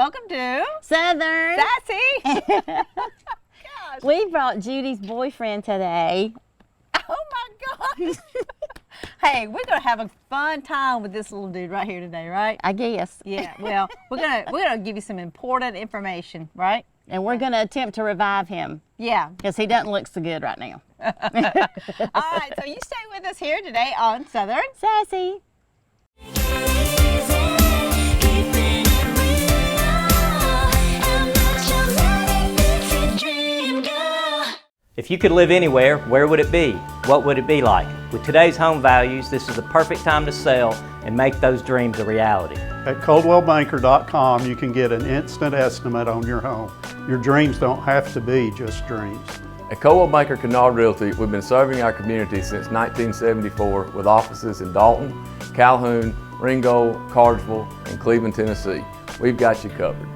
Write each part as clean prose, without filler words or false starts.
welcome to Southern Sassy. Gosh. We brought Judy's boyfriend today. Oh my gosh. Hey, we're gonna have a fun time with this little dude right here today, right? I guess. Yeah. Well, we're gonna give you some important information, right? And we're gonna attempt to revive him. Yeah. Because he doesn't look so good right now. All right. So you stay with us here today on Southern Sassy. If you could live anywhere, where would it be? What would it be like? With today's home values, this is the perfect time to sell and make those dreams a reality. At ColdwellBanker.com, you can get an instant estimate on your home. Your dreams don't have to be just dreams. At Coldwell Banker Canard Realty, we've been serving our community since 1974 with offices in Dalton, Calhoun, Ringgold, Cartersville, and Cleveland, Tennessee. We've got you covered.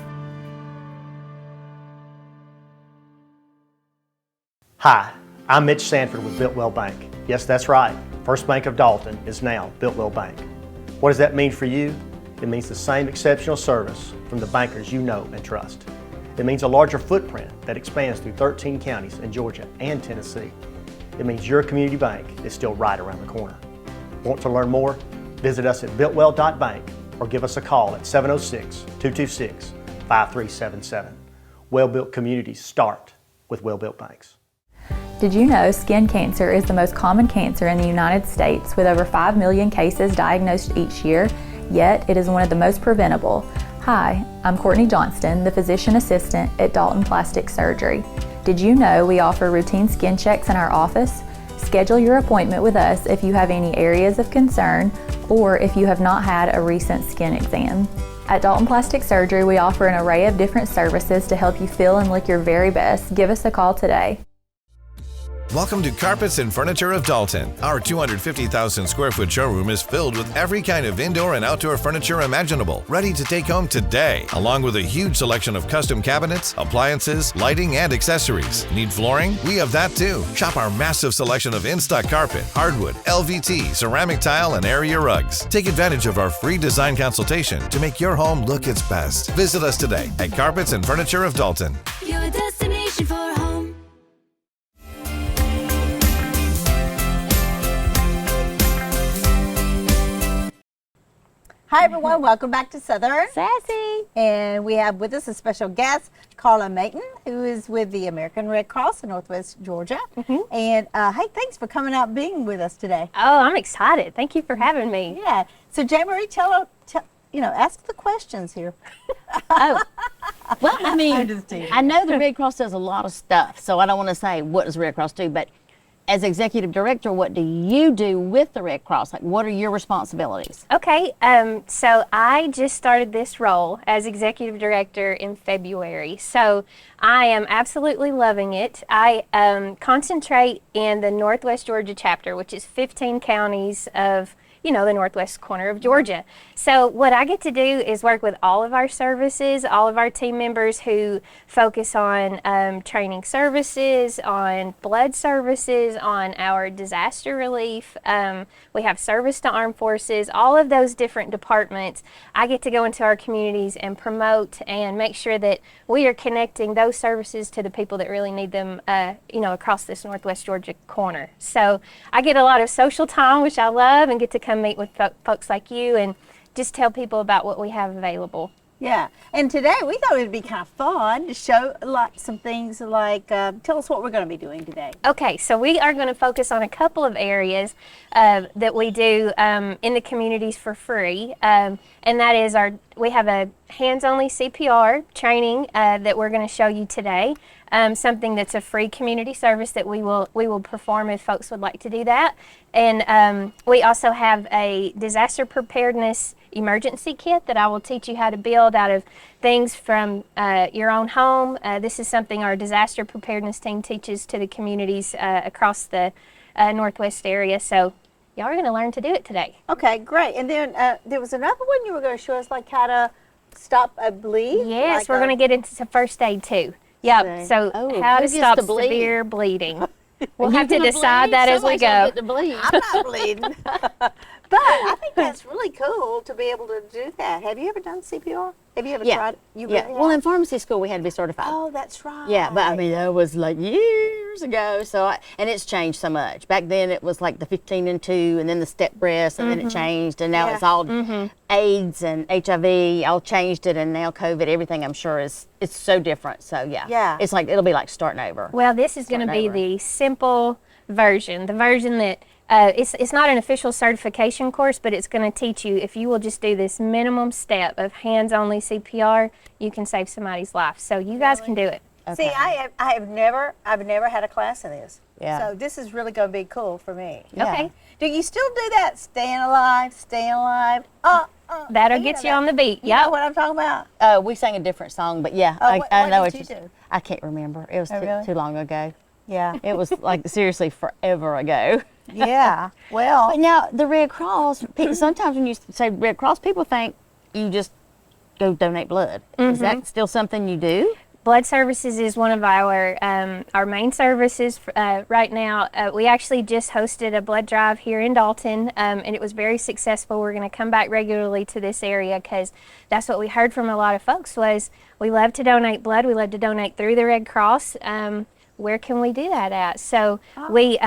Hi, I'm Mitch Sanford with Biltwell Bank. Yes, that's right. First Bank of Dalton is now Biltwell Bank. What does that mean for you? It means the same exceptional service from the bankers you know and trust. It means a larger footprint that expands through 13 counties in Georgia and Tennessee. It means your community bank is still right around the corner. Want to learn more? Visit us at biltwell.bank or give us a call at 706-226-5377. Well-built communities start with well-built banks. Did you know skin cancer is the most common cancer in the United States with over 5 million cases diagnosed each year, yet it is one of the most preventable? Hi, I'm Courtney Johnston, the physician assistant at Dalton Plastic Surgery. Did you know we offer routine skin checks in our office? Schedule your appointment with us if you have any areas of concern or if you have not had a recent skin exam. At Dalton Plastic Surgery, we offer an array of different services to help you feel and look your very best. Give us a call today. Welcome to Carpets and Furniture of Dalton. Our 250,000 square foot showroom is filled with every kind of indoor and outdoor furniture imaginable, ready to take home today, along with a huge selection of custom cabinets, appliances, lighting, and accessories. Need flooring? We have that too. Shop our massive selection of in-stock carpet, hardwood, LVT, ceramic tile, and area rugs. Take advantage of our free design consultation to make your home look its best. Visit us today at Carpets and Furniture of Dalton. Your destination for home. Hi everyone, welcome back to Southern Sassy. And we have with us a special guest, Carla Mayton, who is with the American Red Cross in Northwest Georgia. And hey, thanks for coming out and being with us today. Oh, I'm excited. Thank you for having me. Yeah. So, J. Marie, ask the questions here. Oh, well, I mean, I'm just teasing. I know the Red Cross does a lot of stuff, so I don't want to say what does the Red Cross do, but as executive director, what do you do with the Red Cross? Like, what are your responsibilities? Okay, so I just started this role as executive director in February. So I am absolutely loving it. I concentrate in the Northwest Georgia chapter, which is 15 counties of the northwest corner of Georgia. So what I get to do is work with all of our services, all of our team members who focus on training services, on blood services, on our disaster relief. We have service to armed forces, all of those different departments. I get to go into our communities and promote and make sure that we are connecting those services to the people that really need them, across this Northwest Georgia corner. So I get a lot of social time, which I love, and get to come meet with folks like you and just tell people about what we have available. Yeah, and today we thought it would be kind of fun to show some things like, tell us what we're going to be doing today. Okay, so we are going to focus on a couple of areas that we do in the communities for free, and that is we have a hands-only CPR training that we're going to show you today. Something that's a free community service that we will perform if folks would like to do that. And we also have a disaster preparedness emergency kit that I will teach you how to build out of things from your own home. This is something our disaster preparedness team teaches to the communities across the Northwest area. So y'all are going to learn to do it today. Okay, great. And then there was another one you were going to show us, like how to stop a bleed. Yes, like we're going to get into some first aid too. Yep. So how to stop severe bleeding. We'll have to decide that as we go. I'm not bleeding. But I think that's really cool to be able to do that. Have you ever done CPR? Have you ever tried it? You Yeah. really Well, have? in pharmacy school, we had to be certified. Oh, that's right. Yeah, but I mean, that was like years ago. So, and it's changed so much. Back then, it was like the 15 and 2, and then the step breast, and then it changed, and now it's all AIDS and HIV. All changed it, and now COVID. Everything, I'm sure, it's so different. So yeah, it's like it'll be like starting over. Well, this is going to be the simple version, the version that it's not an official certification course, but it's going to teach you if you will just do this minimum step of hands-only CPR, you can save somebody's life. So you guys can do it. See, I've never had a class of this. Yeah. So this is really going to be cool for me. Yeah. Okay. Do you still do that? Staying alive, staying alive. That'll get you on the beat. You know Yep. what I'm talking about? We sang a different song, but yeah, what I know did what you do? I can't remember. It was really? too long ago. Yeah. It was like seriously forever ago. Yeah. Well. But now the Red Cross, sometimes when you say Red Cross, people think you just go donate blood. Is that still something you do? Blood services is one of our main services right now. We actually just hosted a blood drive here in Dalton, and it was very successful. We're going to come back regularly to this area because that's what we heard from a lot of folks was we love to donate blood. We love to donate through the Red Cross. Where can we do that at? So we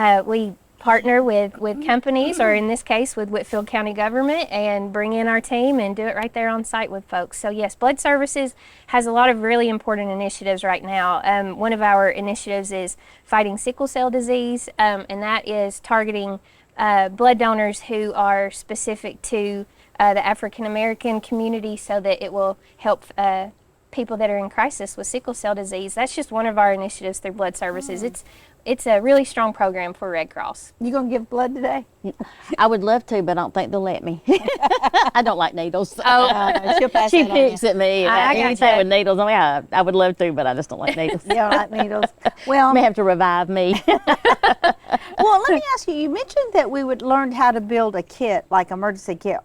partner with companies, or in this case with Whitfield County government, and bring in our team and do it right there on site with folks. So yes, Blood Services has a lot of really important initiatives right now. One of our initiatives is fighting sickle cell disease, and that is targeting blood donors who are specific to the African American community so that it will help people that are in crisis with sickle cell disease. That's just one of our initiatives through Blood Services. It's a really strong program for Red Cross. You gonna give blood today? I would love to, but I don't think they'll let me. I don't like needles. She'll pass She that on you. picks at me. I got Anything you. with needles. I would love to, but I just don't like needles. You don't like needles. Well, May have to revive me. well, let me ask you. You mentioned that we would learn how to build a kit, like emergency kit.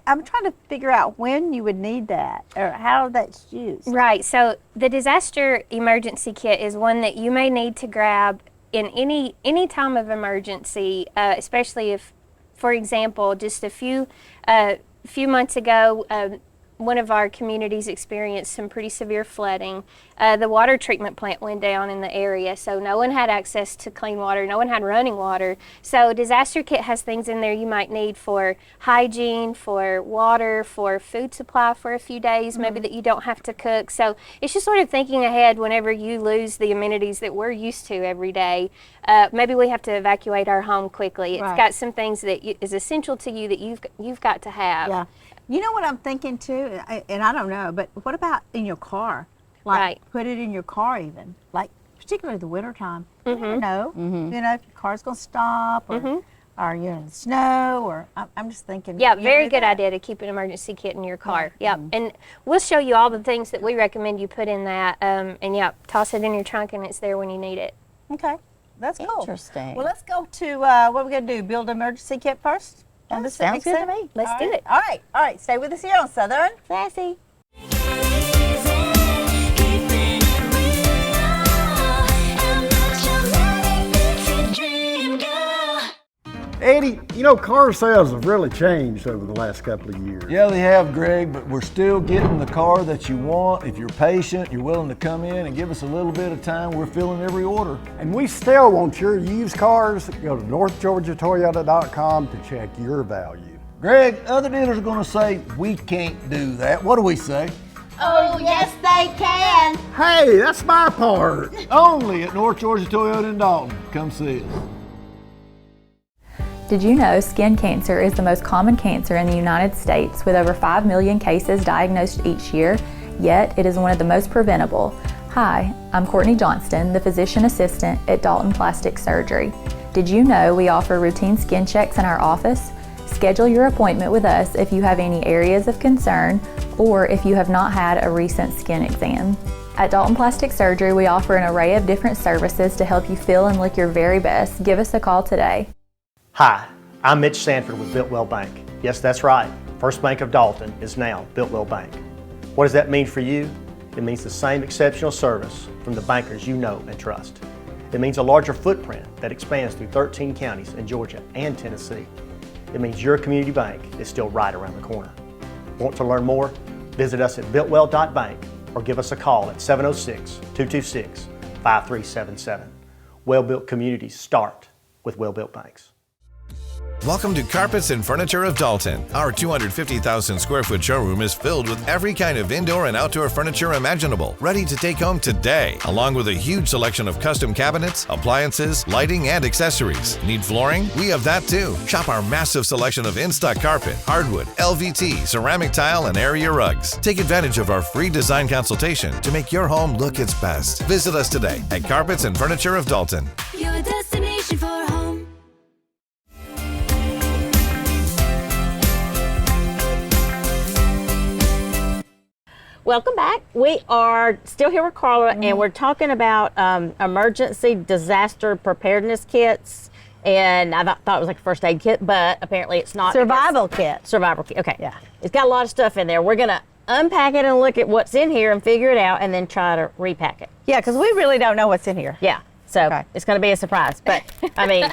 I'm trying to figure out when you would need that or how that's used. Right, so the disaster emergency kit is one that you may need to grab in any time of emergency, especially if, for example, just a few months ago, one of our communities experienced some pretty severe flooding. The water treatment plant went down in the area, so no one had access to clean water, no one had running water. So disaster kit has things in there you might need for hygiene, for water, for food supply for a few days, maybe that you don't have to cook. So it's just sort of thinking ahead whenever you lose the amenities that we're used to every day. Maybe we have to evacuate our home quickly. It's got some things that is essential to you that you've got to have. Yeah. You know what I'm thinking too, and I don't know, but what about in your car? Like put it in your car even, like particularly the wintertime. You never know, you know, if your car's gonna stop or you're in the snow or I'm just thinking. Yeah, very good idea to keep an emergency kit in your car. Yeah, and we'll show you all the things that we recommend you put in that, and yeah, toss it in your trunk and it's there when you need it. Okay, that's cool. Interesting. Well, let's go to what we're gonna do. Build an emergency kit first. That sounds good to me. Let's do it. All right. Stay with us here on Southern Sassy. Eddie, you know, car sales have really changed over the last couple of years. Yeah, they have, Greg, but we're still getting the car that you want. If you're patient, you're willing to come in and give us a little bit of time, we're filling every order. And we still want your used cars. Go to northgeorgiatoyota.com to check your value. Greg, other dealers are going to say we can't do that. What do we say? Oh, yes, they can. Hey, that's my part. Only at North Georgia Toyota in Dalton. Come see us. Did you know skin cancer is the most common cancer in the United States with over 5 million cases diagnosed each year, yet it is one of the most preventable? Hi, I'm Courtney Johnston, the physician assistant at Dalton Plastic Surgery. Did you know we offer routine skin checks in our office? Schedule your appointment with us if you have any areas of concern or if you have not had a recent skin exam. At Dalton Plastic Surgery, we offer an array of different services to help you feel and look your very best. Give us a call today. Hi, I'm Mitch Sanford with Builtwell Bank. Yes, that's right. First Bank of Dalton is now Builtwell Bank. What does that mean for you? It means the same exceptional service from the bankers you know and trust. It means a larger footprint that expands through 13 counties in Georgia and Tennessee. it means your community bank is still right around the corner. Want to learn more? Visit us at builtwell.bank or give us a call at 706-226-5377. Well-built communities start with well-built banks. Welcome to Carpets and Furniture of Dalton. Our 250,000 square foot showroom is filled with every kind of indoor and outdoor furniture imaginable, ready to take home today, along with a huge selection of custom cabinets, appliances, lighting, and accessories. Need flooring? We have that too. Shop our massive selection of in-stock carpet, hardwood, LVT, ceramic tile, and area rugs. Take advantage of our free design consultation to make your home look its best. Visit us today at Carpets and Furniture of Dalton. Your destination for home. Welcome back. We are still here with Carla, and we're talking about emergency disaster preparedness kits. And I thought it was like a first aid kit, but apparently it's not. Survival kit. Survival kit. Okay. Yeah. It's got a lot of stuff in there. We're gonna unpack it and look at what's in here and figure it out, and then try to repack it. Yeah, because we really don't know what's in here. Yeah. So it's gonna be a surprise. But I mean,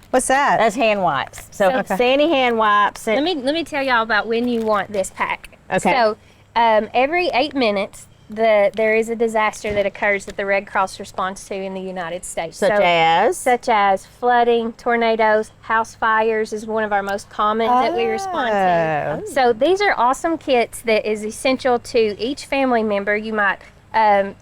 what's that? That's hand wipes. So Sandy hand wipes. Let me tell y'all about when you want this pack. Okay. So every 8 minutes, there is a disaster that occurs that the Red Cross responds to in the United States. Such as flooding, tornadoes, house fires is one of our most common that we respond to. So these are awesome kits that is essential to each family member. You might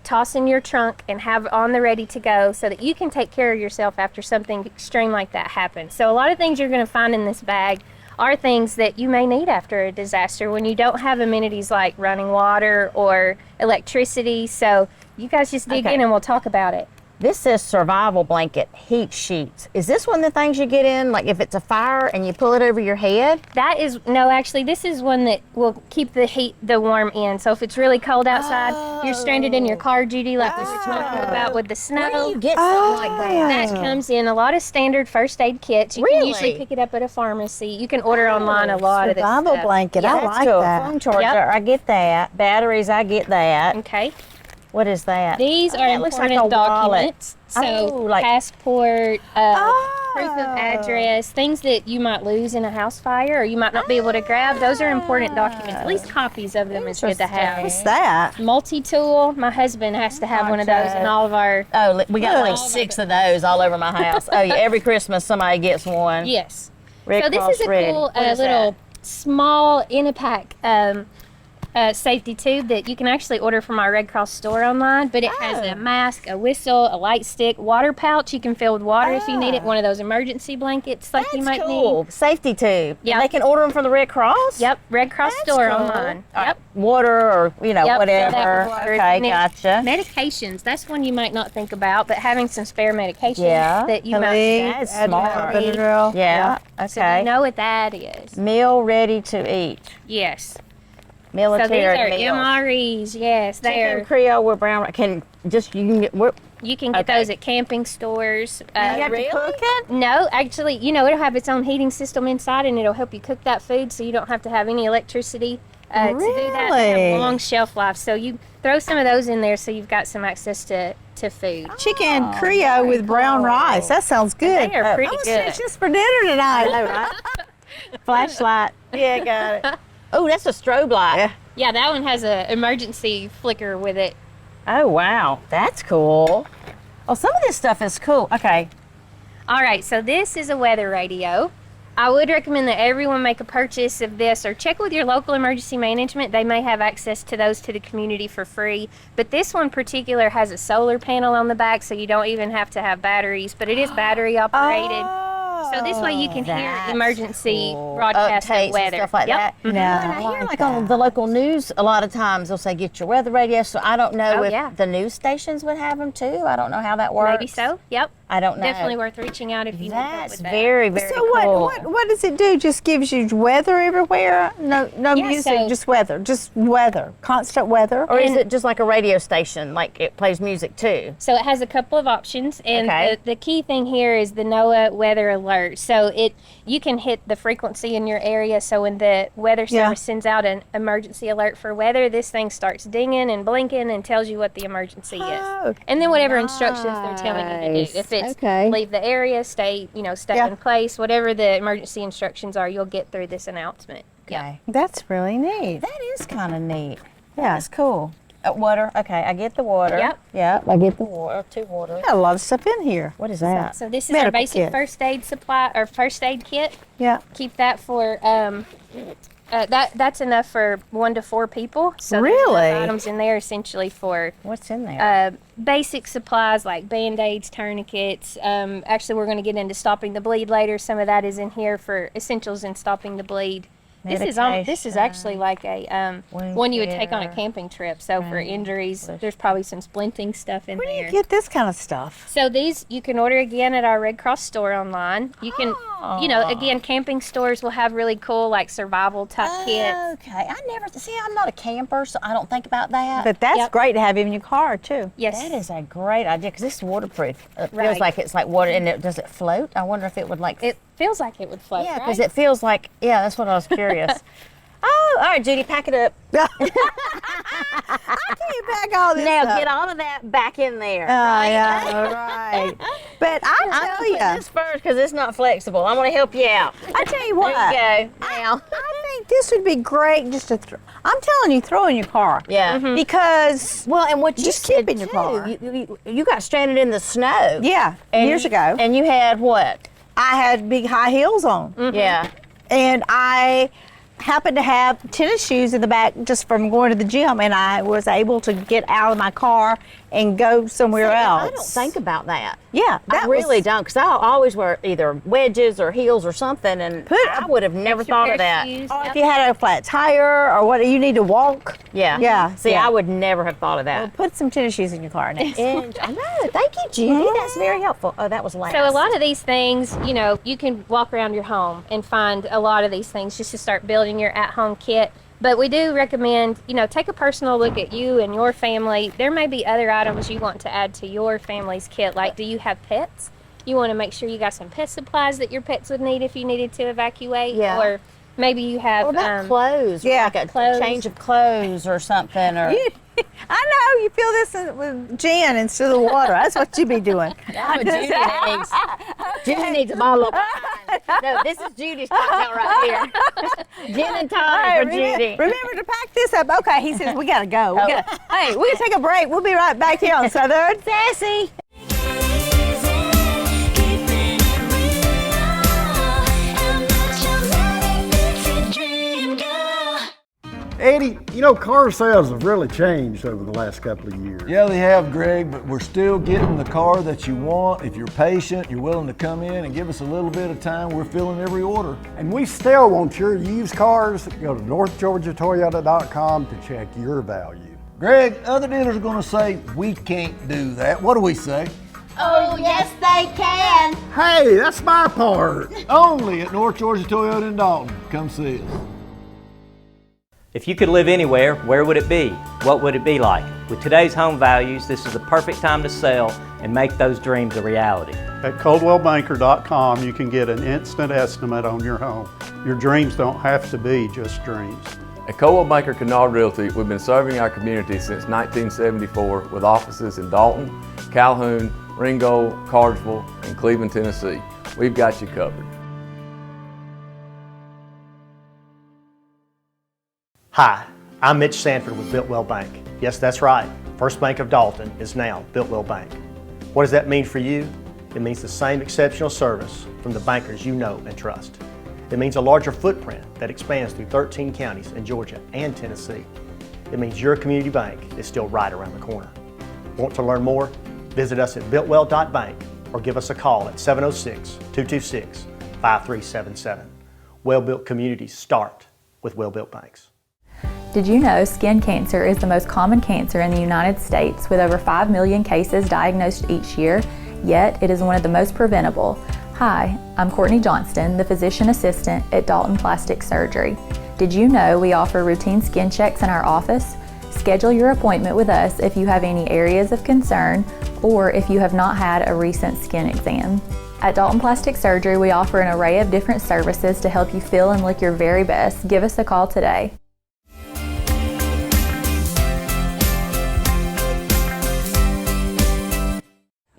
toss in your trunk and have on the ready to go so that you can take care of yourself after something extreme like that happens. So a lot of things you're going to find in this bag are things that you may need after a disaster when you don't have amenities like running water or electricity. So you guys just dig in and we'll talk about it. This says survival blanket heat sheets. Is this one of the things you get in, like if it's a fire and you pull it over your head? That is, no, actually, this is one that will keep the warm in. So if it's really cold outside, you're stranded in your car, Judy, like we were talking about with the snow. Where do you get something like that? That comes in a lot of standard first aid kits. You can usually pick it up at a pharmacy. You can order online a lot of this stuff. Survival blanket, Yeah, I like that. Phone charger, I get that. Batteries, I get that. Okay. What is that? These are important documents. So passport, proof of address, things that you might lose in a house fire or you might not be able to grab. Those are important documents. At least copies of them is good to have. What's that? Multi-tool. My husband has to have one of those in all of our... Oh, we got like 6 of those all over my house. Oh, yeah, every Christmas somebody gets one. Yes. Red so this Cross is a Red. cool little small in-a-pack safety tube that you can actually order from our Red Cross store online, but it has a mask, a whistle, a light stick, water pouch you can fill with water if you need it, one of those emergency blankets like you might need. Safety tube. Yeah. They can order them from the Red Cross? Yep, Red Cross store online. Yep. Water or, whatever. Okay, gotcha. Medications, that's one you might not think about, but having some spare medications that you That's smart. Yeah, okay. So you know what that is. Meal ready to eat. Yes. Military so these are meals. MREs, yes. Chicken Creole with brown, you can get those at camping stores. You have to cook it? No, actually, it'll have its own heating system inside and it'll help you cook that food so you don't have to have any electricity to do that. They have long shelf life. So you throw some of those in there so you've got some access to food. Chicken Creole with brown rice. That sounds good. They are pretty I'm good. It's just for dinner tonight. I know, right? Flashlight. Yeah, got it. Oh, that's a strobe light. Yeah, that one has an emergency flicker with it. Oh, wow. That's cool. Oh, some of this stuff is cool. Okay. All right, so this is a weather radio. I would recommend that everyone make a purchase of this or check with your local emergency management. They may have access to those to the community for free. But this one in particular has a solar panel on the back, so you don't even have to have batteries, but it is battery operated. So this way you can hear emergency broadcast of weather. Stuff like that. No, I hear like on the local news, a lot of times they'll say get your weather radio. So I don't know if the news stations would have them too. I don't know how that works. Maybe so. Yep. I don't know. Definitely worth reaching out if you need help with that. Very, very cool. So what does it do? Just gives you weather everywhere? No music, just weather. Just weather. Constant weather. Or is it just like a radio station, like it plays music too? So it has a couple of options, and the key thing here is the NOAA weather alert. So you can hit the frequency in your area, so when the weather service sends out an emergency alert for weather, this thing starts dinging and blinking and tells you what the emergency is. And then whatever instructions they're telling you to do. If it's Okay. leave the area, stay Yeah. in place, whatever the emergency instructions are, you'll get through this announcement. Okay. That's really neat. That is kind of neat. Yeah. That's cool. Water. Okay, I get the water. Yep. Yep. I get the water. 2 water. Got a lot of stuff in here. What is that? So this is Medical our basic kit. first aid supply or first aid kit. Yeah. Keep that for that's enough for 1 to 4 people. So there's Really? enough items in there essentially for What's in there? basic supplies like band-aids, tourniquets. Actually, we're going to get into stopping the bleed later. Some of that is in here for essentials in stopping the bleed. This is actually like a one you would take on a camping trip. So for injuries, there's probably some splinting stuff in Where do there. you get this kind of stuff? So these you can order again at our Red Cross store online. You can, again, camping stores will have really cool like survival type kits. Okay. I'm not a camper, so I don't think about that. But that's great to have in your car too. Yes. That is a great idea because this is waterproof. It Right. feels like it's like water, and does it float? I wonder if it would like. It feels like it would float. Yeah, right? because it feels like. Yeah, that's what I was curious. Oh, all right, Judy, pack it up. How can you pack all this Now up? get all of that back in there. Yeah, right. But I'm I tell gonna you, put this first because it's not flexible. I'm gonna help you out. I tell you what. There you go. Now. I think this would be great just to throw. I'm telling you, throw in your car. Yeah. Because Well, and what you Just said keep in your too, car. You got stranded in the snow. yeah, And years ago, And you had what? I had big high heels on, Yeah. and I happened to have tennis shoes in the back just from going to the gym, and I was able to get out of my car and go somewhere else. I don't think about that. Yeah, I really don't, because I always wear either wedges or heels or something, and I would have never thought of that. Or if you had a flat tire or what, you need to walk. Yeah. Yeah. See, yeah. I would never have thought of Well, that. put some tennis shoes in your car next. And I know. Thank you, Judy. That's very helpful. Oh, that was last. So a lot of these things, you can walk around your home and find a lot of these things just to start building your at-home kit. But we do recommend, take a personal look at you and your family. There may be other items you want to add to your family's kit. Like, do you have pets? You want to make sure you got some pet supplies that your pets would need if you needed to evacuate. Yeah. Or maybe you have What about clothes? yeah, Like a clothes. change of clothes or something. Or I know you feel this with gin instead of water. That's what you be doing. Judy needs a bottle of wine. No, this is Judy's cocktail right here. Gin and tonic for Judy. Remember to pack this up. Okay, he says we gotta go. Hey, we can take a break. We'll be right back here on Southern Sassy. Eddie, car sales have really changed over the last couple of years. Yeah, they have, Greg, but we're still getting the car that you want. If you're patient, you're willing to come in and give us a little bit of time, we're filling every order. And we still want your used cars. Go to northgeorgiatoyota.com to check your value. Greg, other dealers are going to say, we can't do that. What do we say? Oh, yes, they can. Hey, that's my part. Only at North Georgia Toyota in Dalton. Come see us. If you could live anywhere, where would it be? What would it be like? With today's home values, this is the perfect time to sell and make those dreams a reality. At coldwellbanker.com, you can get an instant estimate on your home. Your dreams don't have to be just dreams. At Coldwell Banker Canard Realty, we've been serving our community since 1974 with offices in Dalton, Calhoun, Ringgold, Cartersville, and Cleveland, Tennessee. We've got you covered. Hi, I'm Mitch Sanford with Biltwell Bank. Yes, that's right. First Bank of Dalton is now Biltwell Bank. What does that mean for you? It means the same exceptional service from the bankers you know and trust. It means a larger footprint that expands through 13 counties in Georgia and Tennessee. It means your community bank is still right around the corner. Want to learn more? Visit us at biltwell.bank or give us a call at 706-226-5377. Well-built communities start with well-built banks. Did you know skin cancer is the most common cancer in the United States with over 5 million cases diagnosed each year, yet it is one of the most preventable? Hi, I'm Courtney Johnston, the physician assistant at Dalton Plastic Surgery. Did you know we offer routine skin checks in our office? Schedule your appointment with us if you have any areas of concern or if you have not had a recent skin exam. At Dalton Plastic Surgery, we offer an array of different services to help you feel and look your very best. Give us a call today.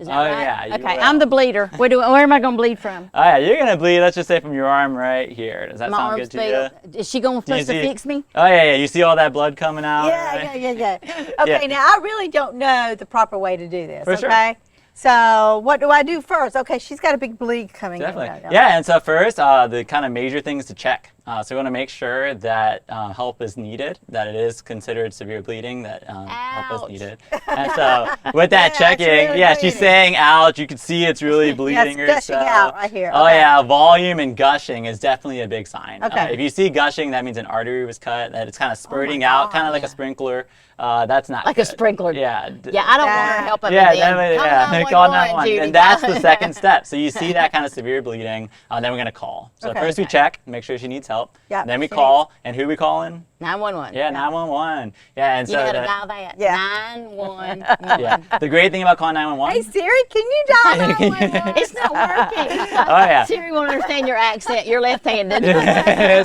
Is that Oh, right? yeah, you Okay, will. I'm the bleeder. Where am I going to bleed from? Oh yeah, you're gonna bleed. Let's just say from your arm right here. Does that My sound arm's good to you? failed. Is she going Do you to see- fix me? Oh yeah, yeah. You see all that blood coming out? Yeah, right? yeah. Okay, Yeah. now I really don't know the proper way to do this. For sure. Okay, so what do I do first? Okay, she's got a big bleed coming Definitely. in. Yeah, and so first, the kind of major things to check. So we want to make sure that help is needed, that it is considered severe bleeding, that help is needed. And so with that checking, really yeah, she's bleeding. saying ouch. You can see it's really bleeding or gushing so. out right here. Oh Okay. yeah, volume and gushing is definitely a big sign. Okay. If you see gushing, that means an artery was cut, that it's kind of spurting out, kind of like a sprinkler. That's not Like good. a sprinkler. Yeah. Yeah, I don't want her help of Yeah, it then. definitely, Call call 911, 911. Judy. And that's the second step. So you see that kind of severe bleeding, then we're going to call. So Okay. first we check, make sure she needs help. Yeah, Then we she call, and who we calling? 911. Yeah, 911. Yeah, and You so know how to that- dial that? Yeah. 911. yeah. The great thing about calling Hey 911. Siri, can you dial 911? It's not working. Oh yeah. Siri won't understand your accent. You're left-handed.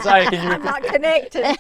Sorry, can you I'm not connected.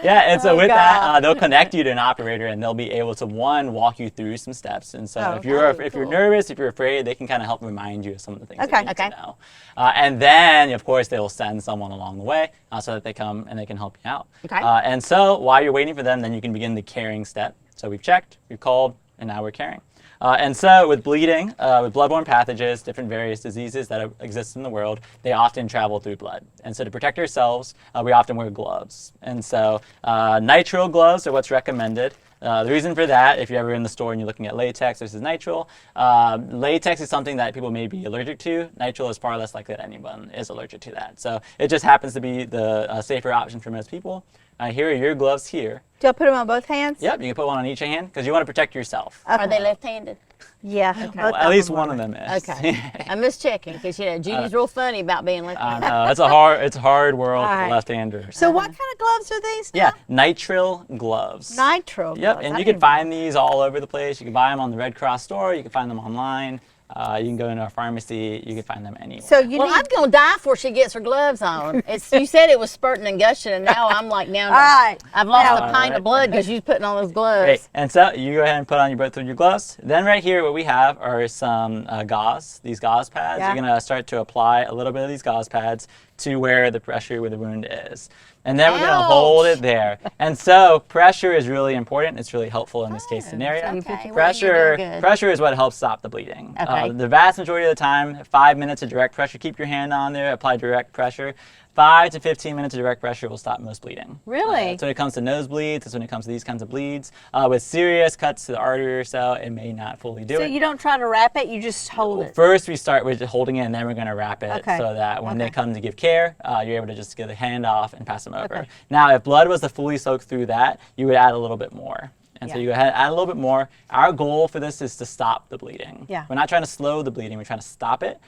Yeah, and so Oh, with that, God. they'll connect you to an operator, and they'll be able to walk you through some steps. And so if you're nervous, if you're afraid, they can kind of help remind you of some of the things that you need to know. And then of course they will send someone along the way so that they come and they can help you out. Okay. And so while you're waiting for them, then you can begin the caring step. So we've checked, we've called, and now we're caring. And so with bleeding, with bloodborne pathogens, different various diseases that exist in the world, they often travel through blood. And so to protect ourselves, we often wear gloves. And so nitrile gloves are what's recommended. The reason for that, if you're ever in the store and you're looking at latex versus nitrile, latex is something that people may be allergic to. Nitrile is far less likely that anyone is allergic to that. So it just happens to be the safer option for most people. Here are your gloves here. Do I put them on both hands? Yep, you can put one on each hand because you want to protect yourself. Are they left-handed? Yeah. Well, at least one of them is. Okay. I'm just checking because Judy's real funny about being left-handed. It's a hard world All for right. left-handers. So what kind of gloves are these? Yeah, nitrile gloves. Nitrile Yep, gloves. and I you can didn't- find these all over the place. You can buy them on the Red Cross store. You can find them online. You can go into a pharmacy. You can find them anywhere. So you Well, need. I'm going to die before she gets her gloves on. You said it was spurting and gushing, and now I'm like, All right. I've lost Now- a pint of blood because you're putting on those gloves. Great. And so you go ahead and put on both of your gloves. Then right here, what we have are some gauze. These gauze pads. Yeah. You're gonna start to apply a little bit of these gauze pads to where the pressure where the wound is. And then we're gonna hold it there. And so pressure is really important. It's really helpful in this case scenario. Okay. Pressure is what helps stop the bleeding. Okay. The vast majority of the time, 5 minutes of direct pressure. Keep your hand on there. Apply direct pressure. 5 to 15 minutes of direct pressure will stop most bleeding. Really? So when it comes to nosebleeds, that's when it comes to these kinds of bleeds. With serious cuts to the artery or so, it may not fully do So it. you don't try to wrap it, you just hold it. First, we start with just holding it, and then we're going to wrap it Okay. so that when they come to give care, you're able to just get the hand off and pass them over. Okay. Now, if blood was to fully soak through that, you would add a little bit more. And so Yeah. you go ahead and add a little bit more. Our goal for this is to stop the bleeding. Yeah. We're not trying to slow the bleeding. We're trying to stop it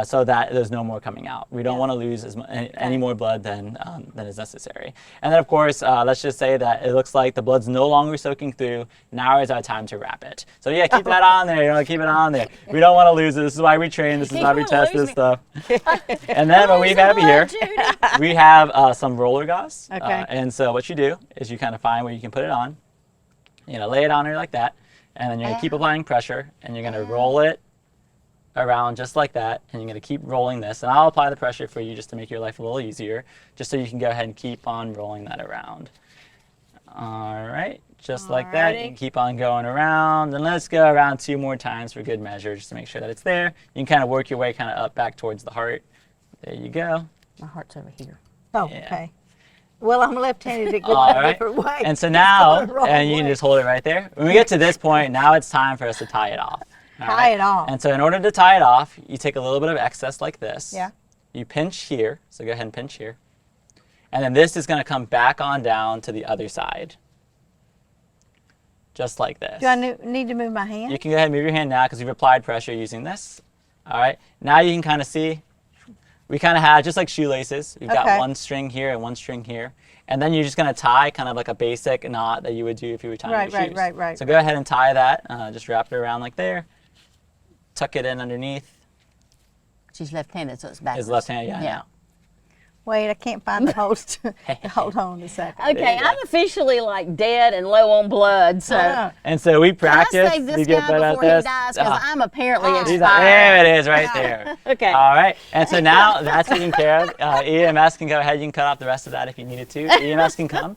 so that there's no more coming out. We don't want to lose any more blood than is necessary. And then, of course, let's just say that it looks like the blood's no longer soaking through. Now is our time to wrap it. So yeah, keep that on there. You want to keep it on there. We don't want to lose it. This is why we train. This is why we test this stuff. And then what we have here, we have some roller gauze. Okay. And so what you do is you kind of find where you can put it on. You're going to lay it on her like that, and then you're going to keep applying pressure, and you're going to roll it around just like that, and you're going to keep rolling this. And I'll apply the pressure for you just to make your life a little easier, just so you can go ahead and keep on rolling that around. All right, just like that. You can keep on going around, and let's go around 2 more times for good measure, just to make sure that it's there. You can kind of work your way kind of up back towards the heart. There you go. My heart's over here. Oh, Yeah. okay. Well, I'm left-handed. It goes All a right. different way. And so It's now, going the wrong and you can way. just hold it right there. When we get to this point, now it's time for us to tie it off. All Tie right? it off. And so in order to tie it off, you take a little bit of excess like this. Yeah. You pinch here, so go ahead and pinch here. And then this is going to come back on down to the other side. Just like this. Do I need to move my hand? You can go ahead and move your hand now because we've applied pressure using this. All right. Now you can kind of see, we kind of have just like shoelaces. We've got Okay. one string here and one string here. And then you're just going to tie kind of like a basic knot that you would do if you were tying your shoes. Right. So go ahead and tie that. Just wrap it around like there. Tuck it in underneath. She's left-handed, so it's backwards. Is left hand, yeah. Yeah. Wait, I can't find the host. Hold on a second. Okay, I'm officially like dead and low on blood, so. And so we practice. Can I save this to get guy better at before he this. dies? Because I'm apparently He's expired. there it is, right there. Okay. All right. And so now that's taken care of. EMS can go ahead. You can cut off the rest of that if you needed to. EMS can come.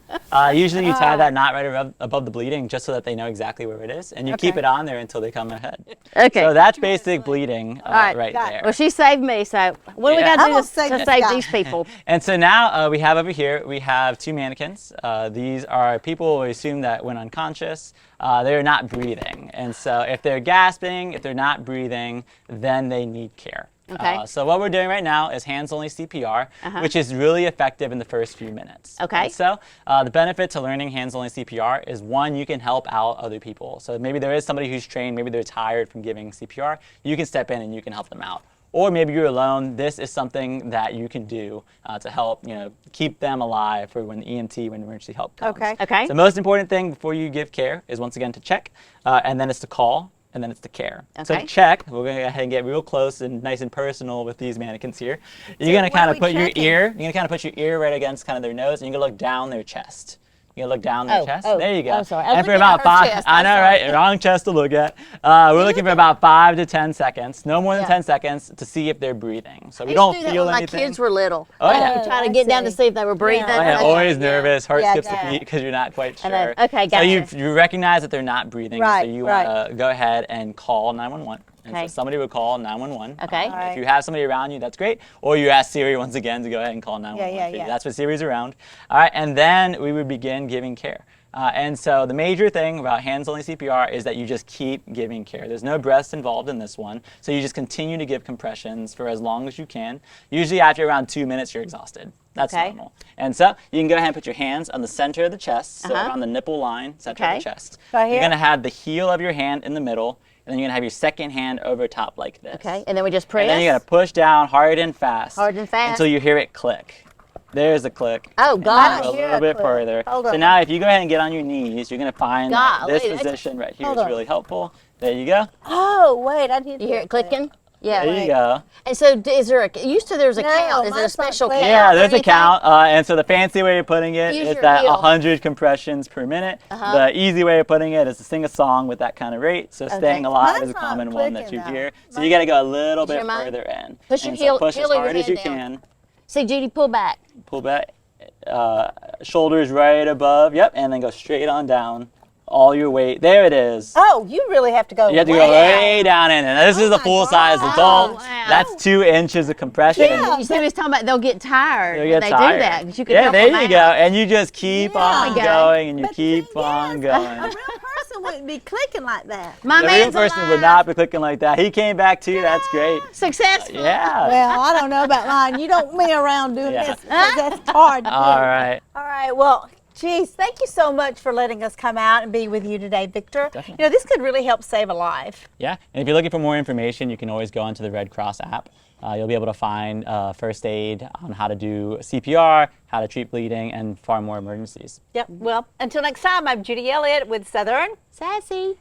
Usually you tie that knot right above the bleeding just so that they know exactly where it is, and you keep it on there until they come ahead. Okay. So that's basic bleeding right there. Well, she saved me, so what do we got to do to save these people? And so now we have over here, we have 2 mannequins. These are people who assume that when unconscious, they're not breathing. And so if they're gasping, if they're not breathing, then they need care. Okay. So what we're doing right now is hands-only CPR, which is really effective in the first few minutes. Okay. And so the benefit to learning hands-only CPR is, one, you can help out other people. So maybe there is somebody who's trained, maybe they're tired from giving CPR. You can step in and you can help them out. Or maybe you're alone. This is something that you can do to help, keep them alive for when the EMT, when emergency help comes. Okay. Okay. So the most important thing before you give care is, once again, to check, and then it's to call, and then it's to care. So Okay. check, we're going to go ahead and get real close and nice and personal with these mannequins here. You're going to kind of put your ear, right against kind of their nose, and you're going to look down their chest. You look down their chest. There you go. I'm sorry. And for about 5, chest. I know, right? Wrong chest to look at. We're looking for about 5 to 10 seconds, no more than 10 seconds, to see if they're breathing. So we don't feel when anything. my kids were little. Oh, yeah. Trying to get down to see if they were breathing. Oh, yeah, always nervous, heart skips got a beat because you're not quite I know. sure. Okay, gotcha. So you recognize that they're not breathing, Right, so you want to go ahead and call 911. And Okay. so somebody would call 911. Okay. If you have somebody around you, that's great. Or you ask Siri once again to go ahead and call 911. yeah. That's what Siri's around. All right, and then we would begin giving care. And so the major thing about hands-only CPR is that you just keep giving care. There's no breaths involved in this one, so you just continue to give compressions for as long as you can. Usually after around 2 minutes, you're exhausted. That's normal. And so you can go ahead and put your hands on the center of the chest, so around the nipple line, center of the chest. Right here? You're going to have the heel of your hand in the middle, and then you're going to have your second hand over top like this. Okay, and then we just press. And then you're going to push down hard and fast. Hard and fast. Until you hear it click. There's the click. Oh, gosh. A little bit further. So now if you go ahead and get on your knees, you're going to find that this position right here is really helpful. There you go. Oh, wait, I did. You hear it clicking? Yeah. There you go. And so is there there's a count. Is there a special count? Yeah, there's a count. And so the fancy way of putting it Use is your that heel. 100 compressions per minute. The easy way of putting it is to sing a song with that kind of rate. So staying alive is a common one that you hear. So you got to go a little bit further in. Push your And heel, so push heel as of your hard as you hand down. can. See, Judy, pull back. Pull back. Shoulders right above. Yep. And then go straight on down. All your weight. There it is. Oh, you really have to go. You have to go way down in it. This is a full-size adult. Wow. That's 2 inches of compression. You see what he's talking about? They'll get tired They'll when get they tired. do that. 'Cause you can Yeah, help there them you out. go. And you just keep on going, and you keep on A going. real person wouldn't be clicking like that. My The real man's person alive. would not be clicking like that. He came back too. That's great. Successful. Yeah. Well, I don't know about lying. You don't me around doing Yeah. this because that's hard to do. All right. All right. Well, geez, thank you so much for letting us come out and be with you today, Victor. Definitely. This could really help save a life. Yeah. And if you're looking for more information, you can always go onto the Red Cross app. You'll be able to find first aid on how to do CPR, how to treat bleeding, and far more emergencies. Yep. Well, until next time, I'm Judy Elliott with Southern Sassy.